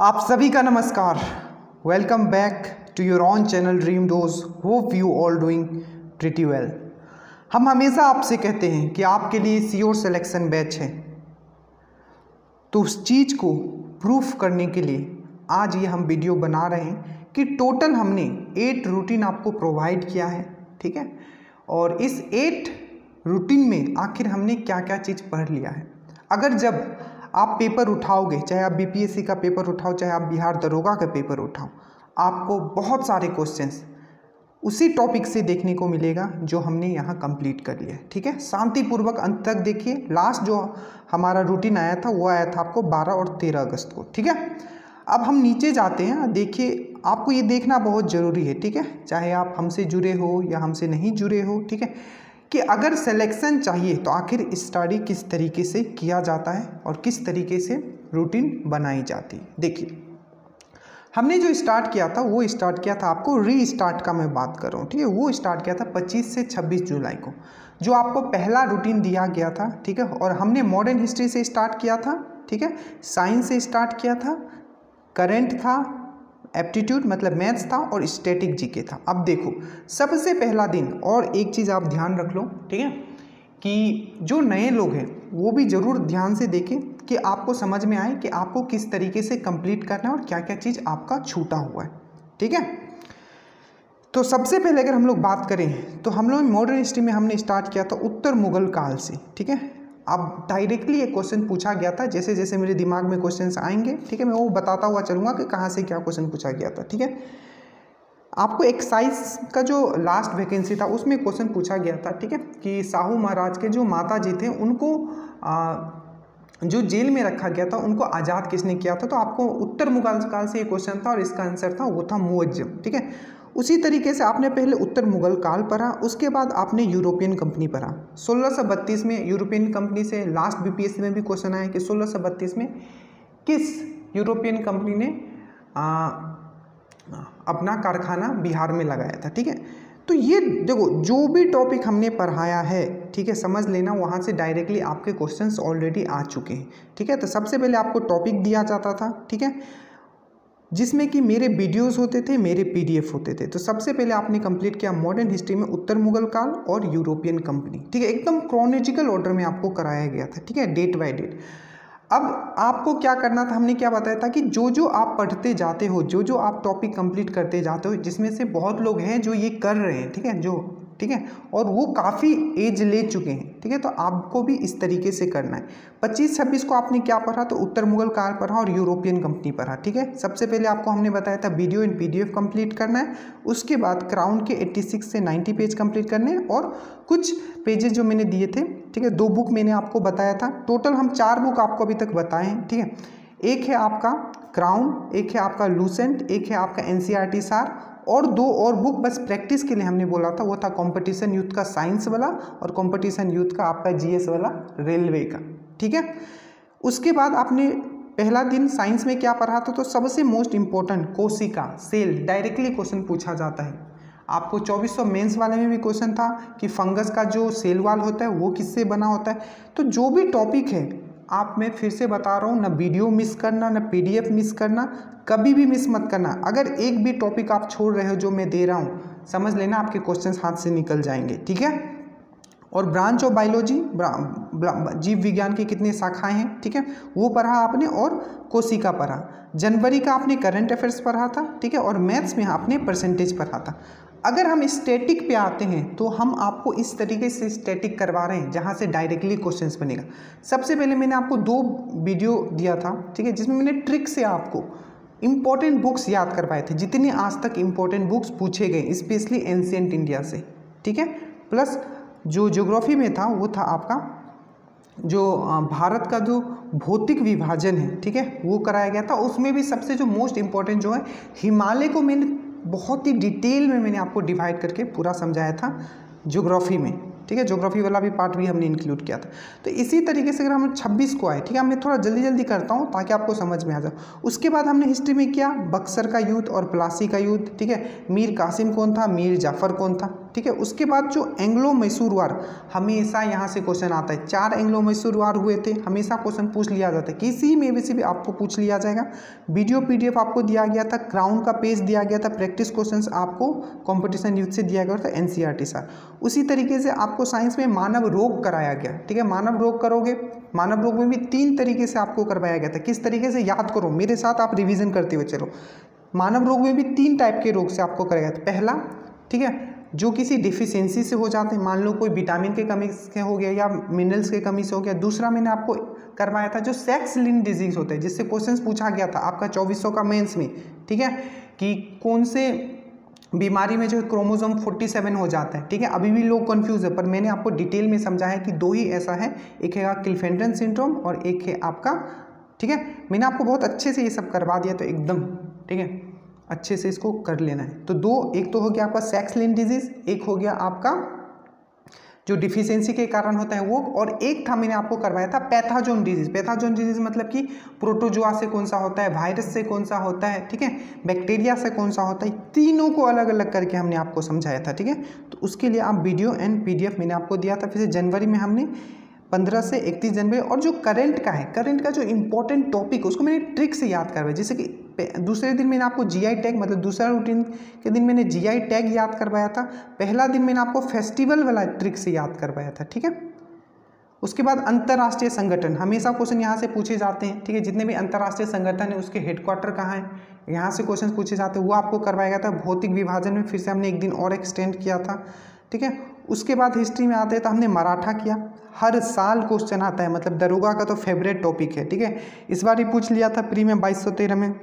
आप सभी का नमस्कार। Welcome back to your own channel Dream Dose. Hope you all doing pretty well. हम हमेशा आपसे कहते हैं कि आपके लिए सियोर सिलेक्शन बैच है, तो उस चीज़ को प्रूफ करने के लिए आज ये हम वीडियो बना रहे हैं कि टोटल हमने 8 रूटीन आपको प्रोवाइड किया है, ठीक है। और इस 8 रूटीन में आखिर हमने क्या क्या चीज़ पढ़ लिया है। अगर जब आप पेपर उठाओगे, चाहे आप बीपीएससी का पेपर उठाओ, चाहे आप बिहार दरोगा का पेपर उठाओ, आपको बहुत सारे क्वेश्चंस उसी टॉपिक से देखने को मिलेगा जो हमने यहाँ कंप्लीट कर लिया है, ठीक है। शांतिपूर्वक अंत तक देखिए। लास्ट जो हमारा रूटीन आया था वो आया था आपको 12 और 13 अगस्त को, ठीक है। अब हम नीचे जाते हैं। देखिए, आपको ये देखना बहुत ज़रूरी है, ठीक है, चाहे आप हमसे जुड़े हो या हमसे नहीं जुड़े हो, ठीक है, कि अगर सिलेक्शन चाहिए तो आखिर स्टडी किस तरीके से किया जाता है और किस तरीके से रूटीन बनाई जाती है। देखिए, हमने जो स्टार्ट किया था वो स्टार्ट किया था, आपको रीस्टार्ट का मैं बात कर रहा हूँ, ठीक है। वो स्टार्ट किया था 25 से 26 जुलाई को, जो आपको पहला रूटीन दिया गया था, ठीक है। और हमने मॉडर्न हिस्ट्री से स्टार्ट किया था, ठीक है, साइंस से स्टार्ट किया था, करंट था, एप्टीट्यूड मतलब मैथ्स था, और स्टैटिक जीके था। अब देखो, सबसे पहला दिन, और एक चीज़ आप ध्यान रख लो, ठीक है, कि जो नए लोग हैं वो भी ज़रूर ध्यान से देखें कि आपको समझ में आए कि आपको किस तरीके से कंप्लीट करना है और क्या क्या चीज़ आपका छूटा हुआ है, ठीक है। तो सबसे पहले अगर हम लोग बात करें तो हम लोग मॉडर्न हिस्ट्री में हमने स्टार्ट किया था उत्तर मुगल काल से, ठीक है। अब डायरेक्टली एक क्वेश्चन पूछा गया था, जैसे जैसे मेरे दिमाग में क्वेश्चंस आएंगे, ठीक है, मैं वो बताता हुआ चलूँगा कि कहाँ से क्या क्वेश्चन पूछा गया था, ठीक है। आपको एक्साइज का जो लास्ट वैकेंसी था उसमें क्वेश्चन पूछा गया था, ठीक है, कि साहू महाराज के जो माता जी थे उनको जो जेल में रखा गया था उनको आज़ाद किसने किया था। तो आपको उत्तर मुगल काल से ये क्वेश्चन था और इसका आंसर था वो था मुअज्जम, ठीक है। उसी तरीके से आपने पहले उत्तर मुगल काल पढ़ा, उसके बाद आपने यूरोपियन कंपनी पढ़ा। 1632 में यूरोपियन कंपनी से लास्ट बीपीएससी में भी क्वेश्चन आया कि 1632 में किस यूरोपियन कंपनी ने अपना कारखाना बिहार में लगाया था, ठीक है। तो ये देखो, जो भी टॉपिक हमने पढ़ाया है, ठीक है, समझ लेना वहाँ से डायरेक्टली आपके क्वेश्चंस ऑलरेडी आ चुके हैं, ठीक है। तो सबसे पहले आपको टॉपिक दिया जाता था, ठीक है, जिसमें कि मेरे वीडियोस होते थे, मेरे पीडीएफ होते थे। तो सबसे पहले आपने कंप्लीट किया मॉडर्न हिस्ट्री में उत्तर मुगल काल और यूरोपियन कंपनी, ठीक है, एकदम क्रोनोलॉजिकल ऑर्डर में आपको कराया गया था, ठीक है, डेट बाय डेट। अब आपको क्या करना था, हमने क्या बताया था कि जो जो आप पढ़ते जाते हो, जो जो आप टॉपिक कंप्लीट करते जाते हो, जिसमें से बहुत लोग हैं जो ये कर रहे हैं, ठीक है, ठीक है, और वो काफ़ी एज ले चुके हैं, ठीक है, तो आपको भी इस तरीके से करना है। 25-26 को आपने क्या पढ़ा, तो उत्तर मुगल काल पढ़ा और यूरोपियन कंपनी पढ़ा, ठीक है। सबसे पहले आपको हमने बताया था वीडियो इन पीडीएफ कंप्लीट करना है, उसके बाद क्राउन के 86 से 90 पेज कंप्लीट करने हैं, और कुछ पेजेस जो मैंने दिए थे, ठीक है, 2 बुक मैंने आपको बताया था। टोटल हम 4 बुक आपको अभी तक बताए हैं, ठीक है। एक है आपका क्राउन, एक है आपका लूसेंट, एक है आपका एनसीईआरटी सार, और 2 और बुक बस प्रैक्टिस के लिए हमने बोला था, वो था कंपटीशन यूथ का साइंस वाला और कंपटीशन यूथ का आपका जीएस वाला रेलवे का, ठीक है। उसके बाद आपने पहला दिन साइंस में क्या पढ़ा था, तो सबसे मोस्ट इंपॉर्टेंट कोशिका सेल डायरेक्टली क्वेश्चन पूछा जाता है। आपको 2400 मेंस वाले में भी क्वेश्चन था कि फंगस का जो सेल वाल होता है वो किससे बना होता है। तो जो भी टॉपिक है, आप मैं फिर से बता रहा हूँ, ना वीडियो मिस करना, ना पीडीएफ मिस करना, कभी भी मिस मत करना। अगर एक भी टॉपिक आप छोड़ रहे हो जो मैं दे रहा हूँ, समझ लेना आपके क्वेश्चंस हाथ से निकल जाएंगे, ठीक है। और ब्रांच ऑफ बायोलॉजी, जीव विज्ञान की कितनी शाखाएं हैं, ठीक है, वो पढ़ा आपने, और कोशिका पढ़ा। जनवरी का आपने करंट अफेयर्स पढ़ा था, ठीक है, और मैथ्स में आपने परसेंटेज पढ़ा था। अगर हम स्टैटिक पे आते हैं तो हम आपको इस तरीके से स्टैटिक करवा रहे हैं जहाँ से डायरेक्टली क्वेश्चंस बनेगा। सबसे पहले मैंने आपको 2 वीडियो दिया था, ठीक है, जिसमें मैंने ट्रिक से आपको इंपॉर्टेंट बुक्स याद करवाए थे, जितने आज तक इंपॉर्टेंट बुक्स पूछे गए स्पेशली एंशिएंट इंडिया से, ठीक है। प्लस जो ज्योग्राफी में था वो था आपका जो भारत का जो भौतिक विभाजन है, ठीक है, वो कराया गया था। उसमें भी सबसे जो मोस्ट इंपॉर्टेंट जो है हिमालय को मैंने बहुत ही डिटेल में मैंने आपको डिवाइड करके पूरा समझाया था ज्योग्राफी में, ठीक है। ज्योग्राफी वाला भी पार्ट भी हमने इंक्लूड किया था। तो इसी तरीके से अगर हम 26 को आए, ठीक है, मैं थोड़ा जल्दी जल्दी करता हूँ ताकि आपको समझ में आ जाए। उसके बाद हमने हिस्ट्री में किया बक्सर का युद्ध और प्लासी का युद्ध, ठीक है। मीर कासिम कौन था, मीर जाफ़र कौन था, ठीक है। उसके बाद जो एंग्लो मैसूर वार, हमेशा यहाँ से क्वेश्चन आता है। 4 एंग्लो मैसूर वार हुए थे, हमेशा क्वेश्चन पूछ लिया जाता है, किसी में से भी आपको पूछ लिया जाएगा। वीडियो PDF आपको दिया गया था, क्राउन का पेज दिया गया था, प्रैक्टिस क्वेश्चंस आपको कंपटीशन यूथ से दिया गया था, NCERT सा। उसी तरीके से आपको साइंस में मानव रोग कराया गया, ठीक है। मानव रोग करोगे, मानव रोग में भी 3 तरीके से आपको करवाया गया था। किस तरीके से, याद करो मेरे साथ, आप रिवीजन करते हुए चलो। मानव रोग में भी 3 टाइप के रोग से आपको कराया गया था। पहला, ठीक है, जो किसी डिफिशियंसी से हो जाते हैं, मान लो कोई विटामिन के कमी से हो गया या मिनरल्स के कमी से हो गया। दूसरा मैंने आपको करवाया था जो सेक्स लिंक्ड डिजीज होते हैं, जिससे क्वेश्चंस पूछा गया था आपका 2400 का मेंस में, ठीक है, कि कौन से बीमारी में जो है क्रोमोसोम 47 हो जाता है, ठीक है। अभी भी लोग कंफ्यूज है, पर मैंने आपको डिटेल में समझाया कि 2 ही ऐसा है, एक है क्लिफेंटन सिंड्रोम और एक है आपका, ठीक है। मैंने आपको बहुत अच्छे से ये सब करवा दिया, तो एकदम ठीक है, अच्छे से इसको कर लेना है। तो 2, एक तो हो गया आपका सेक्स लिंक्ड डिजीज, एक हो गया आपका जो डिफिशियंसी के कारण होता है वो, और एक था मैंने आपको करवाया था पैथोजोन डिजीज। पैथोजोन डिजीज मतलब कि प्रोटोजोआ से कौन सा होता है, वायरस से कौन सा होता है, ठीक है, बैक्टीरिया से कौन सा होता है, तीनों को अलग अलग करके हमने आपको समझाया था, ठीक है। तो उसके लिए आप वीडियो एंड PDF मैंने आपको दिया था। फिर से जनवरी में हमने 15 से 31 जनवरी, और जो करंट का है, करंट का जो इंपॉर्टेंट टॉपिक उसको मैंने ट्रिक से याद करवाया। जैसे कि दूसरे दिन मैंने आपको GI टैग, मतलब दूसरा रूटीन के दिन मैंने GI टैग याद करवाया था। पहला दिन मैंने आपको फेस्टिवल वाला ट्रिक से याद करवाया था, ठीक है। उसके बाद अंतर्राष्ट्रीय संगठन, हमेशा क्वेश्चन यहाँ से पूछे जाते हैं, ठीक है। जितने भी अंतर्राष्ट्रीय संगठन है उसके हेडक्वार्टर कहाँ है, यहाँ से क्वेश्चन पूछे जाते हैं, वो आपको करवाया गया था। भौतिक विभाजन में फिर से हमने एक दिन और एक्सटेंड किया था, ठीक है। उसके बाद हिस्ट्री में आते हैं तो हमने मराठा किया, हर साल क्वेश्चन आता है, मतलब दरोगा का तो फेवरेट टॉपिक है, ठीक है। इस बार ही पूछ लिया था प्री में 2213 में।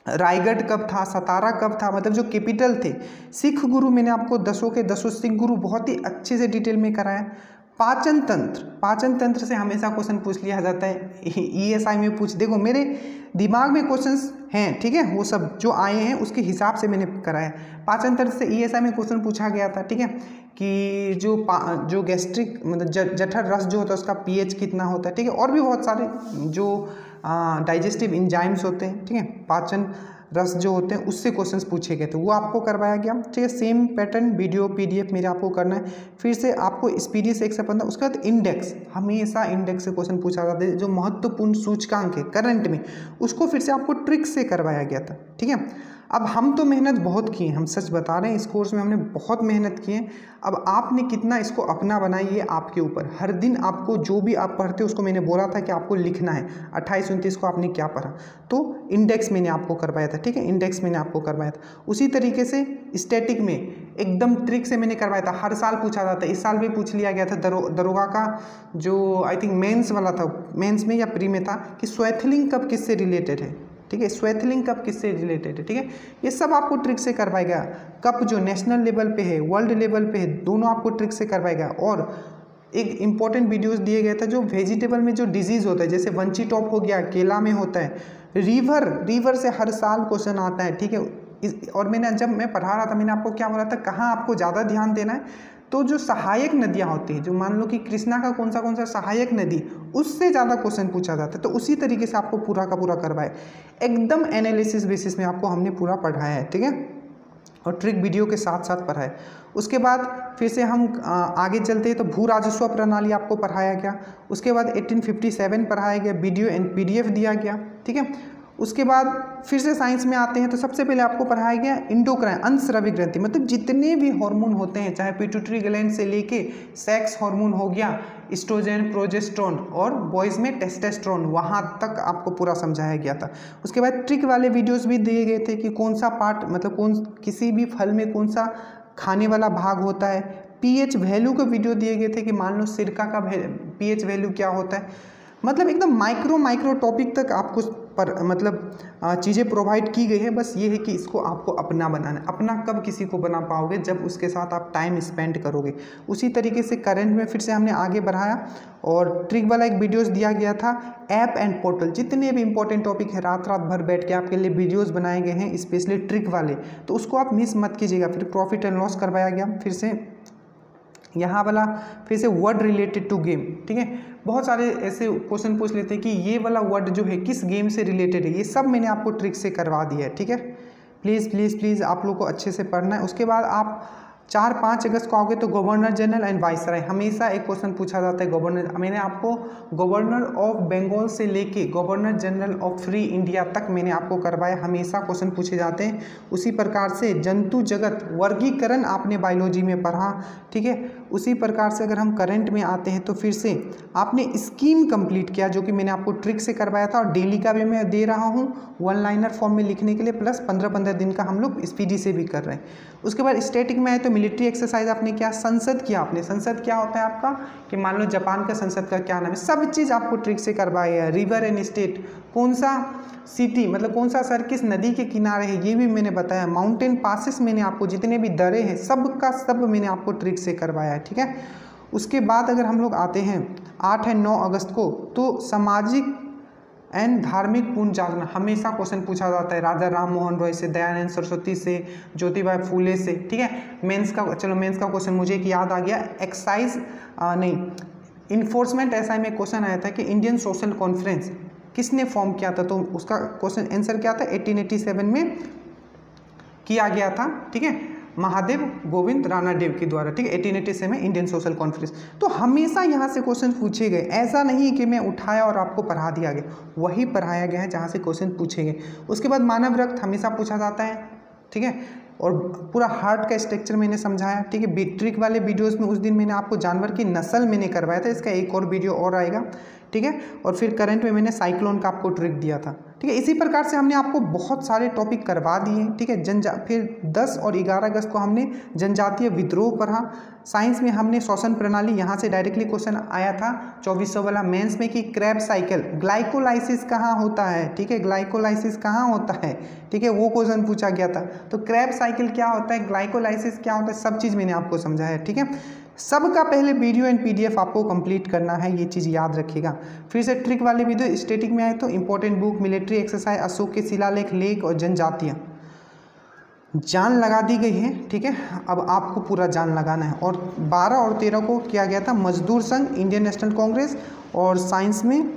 रायगढ़ कब था, सतारा कब था, मतलब जो कैपिटल थे। सिख गुरु मैंने आपको 10 के 10 सिख गुरु बहुत ही अच्छे से डिटेल में कराया। पाचन तंत्र, पाचन तंत्र से हमेशा क्वेश्चन पूछ लिया जाता है, ESI में पूछ, देखो मेरे दिमाग में क्वेश्चंस हैं, ठीक है, वो सब जो आए हैं उसके हिसाब से मैंने कराया। पाचन तंत्र से ESI में क्वेश्चन पूछा गया था, ठीक है, कि जो गैस्ट्रिक मतलब जठर रस जो होता है उसका pH कितना होता है, ठीक है। और भी बहुत सारे जो डाइजेस्टिव इंजाइम्स होते हैं, ठीक है, पाचन रस जो होते हैं उससे क्वेश्चंस पूछे गए थे, वो आपको करवाया गया, ठीक है। सेम पैटर्न वीडियो PDF मेरे आपको करना है। फिर से आपको स्पीडी से 115, उसके बाद इंडेक्स, हमेशा इंडेक्स से क्वेश्चन पूछा जाता है। जो महत्वपूर्ण सूचकांक है करंट में, उसको फिर से आपको ट्रिक से करवाया गया था, ठीक है। अब हम तो मेहनत बहुत किए, हम सच बता रहे हैं, इस कोर्स में हमने बहुत मेहनत की है। अब आपने कितना इसको अपना बनाई, ये आपके ऊपर। हर दिन आपको जो भी आप पढ़ते हो उसको मैंने बोला था कि आपको लिखना है, 28-29 को आपने क्या पढ़ा, तो इंडेक्स मैंने आपको करवाया था, ठीक है, इंडेक्स मैंने आपको करवाया था। उसी तरीके से स्टैटिक में एकदम ट्रिक से मैंने करवाया था, हर साल पूछा जाता है। इस साल भी पूछ लिया गया था दरोगा का, जो आई थिंक मेंस वाला था, मेंस में या प्री में था, कि स्वेथलिंग कब किससे रिलेटेड है, ठीक है, स्वेथलिंग कप किससे रिलेटेड है, ठीक है। ये सब आपको ट्रिक से करवाएगा। कप जो नेशनल लेवल पे है, वर्ल्ड लेवल पे है, दोनों आपको ट्रिक से करवाएगा। और एक इंपॉर्टेंट वीडियोस दिए गए थे जो वेजिटेबल में जो डिजीज होता है, जैसे वंची टॉप हो गया, केला में होता है, रिवर से हर साल क्वेश्चन आता है, ठीक है। और मैंने जब मैं पढ़ा रहा था मैंने आपको क्या बोला था, कहाँ आपको ज़्यादा ध्यान देना है, तो जो सहायक नदियाँ होती हैं, जो मान लो कि कृष्णा का कौन सा सहायक नदी, उससे ज़्यादा क्वेश्चन पूछा जाता है। तो उसी तरीके से आपको पूरा का पूरा करवाए, एकदम एनालिसिस बेसिस में आपको हमने पूरा पढ़ाया है, ठीक है, और ट्रिक वीडियो के साथ साथ पढ़ाए। उसके बाद फिर से हम आगे चलते हैं तो भू राजस्व प्रणाली आपको पढ़ाया गया। उसके बाद 1857 पढ़ाया गया, वीडियो एंड PDF दिया गया, ठीक है। उसके बाद फिर से साइंस में आते हैं तो सबसे पहले आपको पढ़ाया गया इंडोक्राइन, अंतस्रावी ग्रंथि, मतलब जितने भी हार्मोन होते हैं, चाहे पिट्यूटरी ग्लैंड से लेके सेक्स हार्मोन हो गया, एस्ट्रोजन, प्रोजेस्टेरोन और बॉयज़ में टेस्टोस्टेरोन, वहाँ तक आपको पूरा समझाया गया था। उसके बाद ट्रिक वाले वीडियोस भी दिए गए थे कि कौन सा पार्ट, मतलब किसी भी फल में कौन सा खाने वाला भाग होता है। pH वैल्यू के वीडियो दिए गए थे कि मान लो सिरका का pH वैल्यू क्या होता है। मतलब एकदम माइक्रो टॉपिक तक आपको पर मतलब चीज़ें प्रोवाइड की गई है। बस ये है कि इसको आपको अपना बनाना है। अपना कब किसी को बना पाओगे, जब उसके साथ आप टाइम स्पेंड करोगे। उसी तरीके से करंट में फिर से हमने आगे बढ़ाया और ट्रिक वाला एक वीडियोस दिया गया था। ऐप एंड पोर्टल, जितने भी इंपॉर्टेंट टॉपिक है रात भर बैठ के आपके लिए वीडियोस बनाए गए हैं, स्पेशली ट्रिक वाले, तो उसको आप मिस मत कीजिएगा। फिर प्रॉफिट एंड लॉस करवाया गया, फिर से यहाँ वाला, फिर से वर्ड रिलेटेड टू गेम, ठीक है। बहुत सारे ऐसे क्वेश्चन पूछ लेते हैं कि ये वाला वर्ड जो है किस गेम से रिलेटेड है, ये सब मैंने आपको ट्रिक से करवा दिया है, ठीक है। प्लीज़ प्लीज़ प्लीज़ आप लोग को अच्छे से पढ़ना है। उसके बाद आप 4-5 अगस्त को आओगे तो गवर्नर जनरल एंड वाइसराय, हमेशा एक क्वेश्चन पूछा जाता है गवर्नर। मैंने आपको गवर्नर ऑफ बंगाल से लेके governor general of free India तक मैंने आपको करवाया, हमेशा क्वेश्चन पूछे जाते हैं। उसी प्रकार से जंतु जगत वर्गीकरण आपने बायोलॉजी में पढ़ा, ठीक है। उसी प्रकार से अगर हम करंट में आते हैं तो फिर से आपने स्कीम कंप्लीट किया, जो कि मैंने आपको ट्रिक से करवाया था, और डेली का भी मैं दे रहा हूँ 1 लाइनर फॉर्म में लिखने के लिए, प्लस 15-15 दिन का हम लोग स्पीडी से भी कर रहे हैं। उसके बाद स्टैटिक में आए तो मिलिट्री एक्सरसाइज आपने क्या, संसद किया आपने। संसद क्या होता है आपका, कि मान लो जापान का संसद का क्या नाम है, सब चीज़ आपको ट्रिक से करवाया है। रिवर एंड स्टेट, कौन सा सिटी मतलब कौन सा शहर किस नदी के किनारे है, ये भी मैंने बताया। माउंटेन पासेस मैंने आपको, जितने भी दरे हैं सब का सब मैंने आपको ट्रिक से करवाया है, ठीक है। उसके बाद अगर हम लोग आते हैं 8 और 9 अगस्त को, तो सामाजिक एंड धार्मिक पुनर्जागरण हमेशा क्वेश्चन पूछा जाता है, राजा राम मोहन रॉय से, दयानंद सरस्वती से, ज्योतिबा फूले से, ठीक है। मेंस का, चलो मेंस का क्वेश्चन मुझे एक याद आ गया, एक्साइज नहीं इन्फोर्समेंट एसआई में क्वेश्चन आया था कि इंडियन सोशल कॉन्फ्रेंस किसने फॉर्म किया था, तो उसका क्वेश्चन आंसर क्या था, 1887 में किया गया था, ठीक है, महादेव गोविंद रानाडेव के द्वारा, ठीक है, 1887 में इंडियन सोशल कॉन्फ्रेंस। तो हमेशा यहाँ से क्वेश्चन पूछे गए, ऐसा नहीं कि मैं उठाया और आपको पढ़ा दिया गया, वही पढ़ाया गया है जहाँ से क्वेश्चन पूछे गए। उसके बाद मानव रक्त हमेशा पूछा जाता है, ठीक है, और पूरा हार्ट का स्ट्रक्चर मैंने समझाया, ठीक है। ट्रिक वाले वीडियोस में उस दिन मैंने आपको जानवर की नस्ल मैंने करवाया था, इसका एक और वीडियो और आएगा, ठीक है। और फिर करंट में मैंने साइक्लोन का आपको ट्रिक दिया था, ठीक है। इसी प्रकार से हमने आपको बहुत सारे टॉपिक करवा दिए, ठीक है। फिर 10 और 11 अगस्त को हमने जनजातीय विद्रोह पढ़ा। साइंस में हमने श्वसन प्रणाली, यहाँ से डायरेक्टली क्वेश्चन आया था 2400 वाला मेंस में, कि क्रैब साइकिल, ग्लाइकोलाइसिस कहाँ होता है, ठीक है, ग्लाइकोलाइसिस कहाँ होता है, ठीक है, वो क्वेश्चन पूछा गया था। तो क्रैब साइकिल क्या होता है, ग्लाइकोलाइसिस क्या होता है, सब चीज़ मैंने आपको समझाया, ठीक है। सबका पहले वीडियो एंड पीडीएफ आपको कंप्लीट करना है, ये चीज़ याद रखिएगा। फिर से ट्रिक वाले वीडियो स्टैटिक में आए तो important book, military exercise, Ashok के शिलालेख, लेख और जनजातियाँ, जान लगा दी गई है, ठीक है। अब आपको पूरा जान लगाना है। और 12 और 13 को किया गया था मजदूर संघ, इंडियन नेशनल कांग्रेस, और साइंस में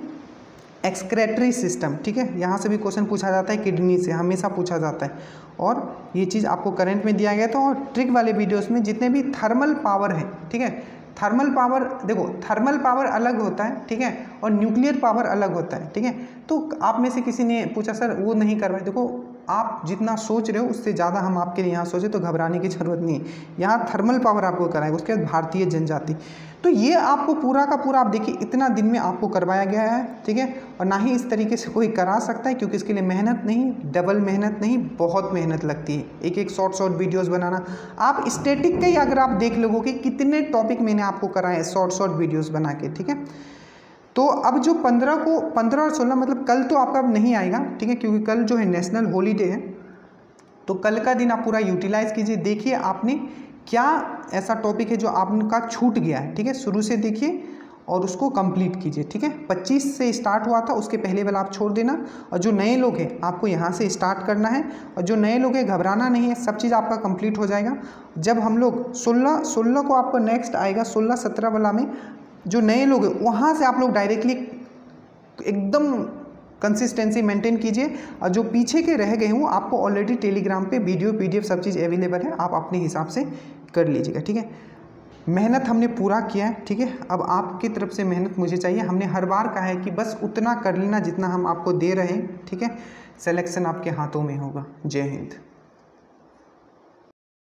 एक्सक्रेटरी सिस्टम, ठीक है। यहाँ से भी क्वेश्चन पूछा जाता है, किडनी से हमेशा पूछा जाता है, और ये चीज़ आपको करंट में दिया गया था। और ट्रिक वाले वीडियोस में जितने भी थर्मल पावर है, ठीक है, थर्मल पावर, देखो थर्मल पावर अलग होता है, ठीक है, और न्यूक्लियर पावर अलग होता है, ठीक है। तो आप में से किसी ने पूछा सर वो नहीं करवाए, देखो आप जितना सोच रहे हो उससे ज़्यादा हम आपके लिए यहाँ सोचे, तो घबराने की ज़रूरत नहीं है। यहाँ थर्मल पावर आपको कराएगा, उसके बाद भारतीय जनजाति। तो ये आपको पूरा का पूरा, आप देखिए इतना दिन में आपको करवाया गया है, ठीक है। और ना ही इस तरीके से कोई करा सकता है, क्योंकि इसके लिए मेहनत नहीं, डबल मेहनत नहीं, बहुत मेहनत लगती है एक एक शॉर्ट वीडियोस बनाना। आप स्टैटिक के ही अगर आप देख लोगे कि कितने टॉपिक मैंने आपको कराए हैं शॉर्ट वीडियोस बना के, ठीक है। तो अब जो 15 और 16 मतलब कल तो आपका अब नहीं आएगा, ठीक है, क्योंकि कल जो है नेशनल हॉलीडे है, तो कल का दिन आप पूरा यूटिलाइज कीजिए। देखिए आपने क्या ऐसा टॉपिक है जो आपका छूट गया है, ठीक है, शुरू से देखिए और उसको कंप्लीट कीजिए, ठीक है। 25 से स्टार्ट हुआ था, उसके पहले वाला आप छोड़ देना। और जो नए लोग हैं आपको यहाँ से स्टार्ट करना है, और जो नए लोग हैं घबराना नहीं है, सब चीज़ आपका कंप्लीट हो जाएगा। जब हम लोग 16 को आपको नेक्स्ट आएगा, 16-17 वाला में जो नए लोग हैं वहाँ से आप लोग डायरेक्टली एकदम कंसिस्टेंसी मेंटेन कीजिए। और जो पीछे के रह गए हैं वो आपको ऑलरेडी टेलीग्राम पे वीडियो पीडीएफ सब चीज़ अवेलेबल है, आप अपने हिसाब से कर लीजिएगा, ठीक है। मेहनत हमने पूरा किया है, ठीक है। अब आपकी तरफ से मेहनत मुझे चाहिए। हमने हर बार कहा है कि बस उतना कर लेना जितना हम आपको दे रहे हैं, ठीक है। सिलेक्शन आपके हाथों में होगा। जय हिंद।